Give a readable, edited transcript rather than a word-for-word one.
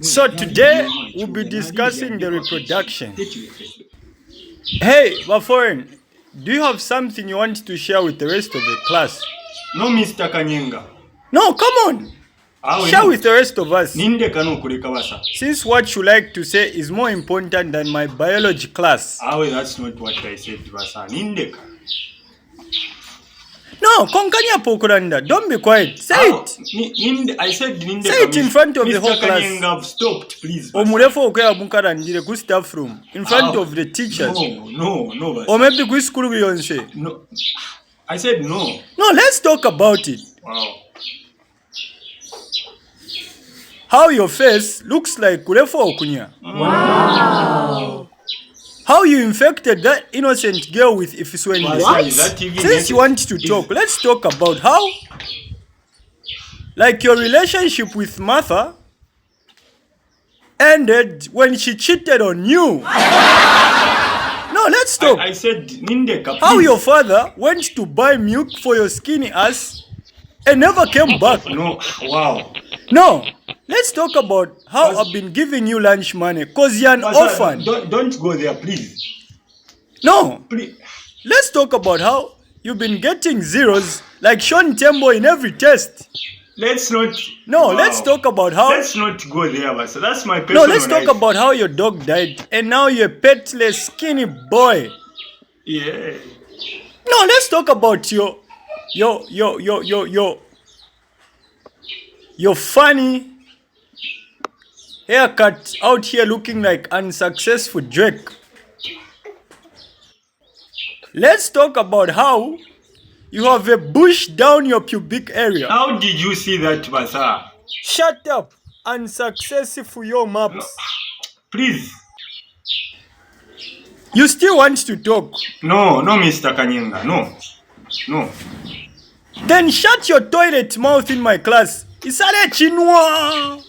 So today we'll be discussing the reproduction. Hey, 4reign, do you have something you want to share with the rest of the class? No, Mr. Kanyenga. No, come on. Share with the rest of us. Since what you like to say is more important than my biology class. That's not what I said, Basa. Nindeka. No, konkanya pokuranda. Don't be quiet. Say it. I said Nindeka. Say it in front of the whole class. Mr. Kanyenga, stopped, please. Omurefo okaya mukarandire ku staff room in front of the teachers. No, Basa. Or maybe ku school beyonce. No. I said no. No, let's talk about it. Wow. How your face looks like Kurefo Okunya. Wow. How you infected that innocent girl with Ifisweni. Since you want to talk, let's talk about how, like, your relationship with Martha ended when she cheated on you. No, let's talk. I said Nindeka, please. How your father went to buy milk for your skinny ass and never came back. No, wow. No, let's talk about how I've been giving you lunch money because you're an orphan. Don't go there, please. No, Please. Let's talk about how you've been getting zeros like Sean Tembo in every test. Let's not. No, Wow. Let's talk about how. Let's not go there, Basa. That's my personal No, let's talk life. about how your dog died and now you're a petless skinny boy. Yeah. No, let's talk about your funny haircut out here looking like unsuccessful Drake. Let's talk about how you have a bush down your pubic area. How did you see that, Basa? Shut up. Unsuccessful your maps. Please. You still want to talk? No, Mr. Kanyenga. No. Then shut your toilet mouth in my class. Isale chinwa.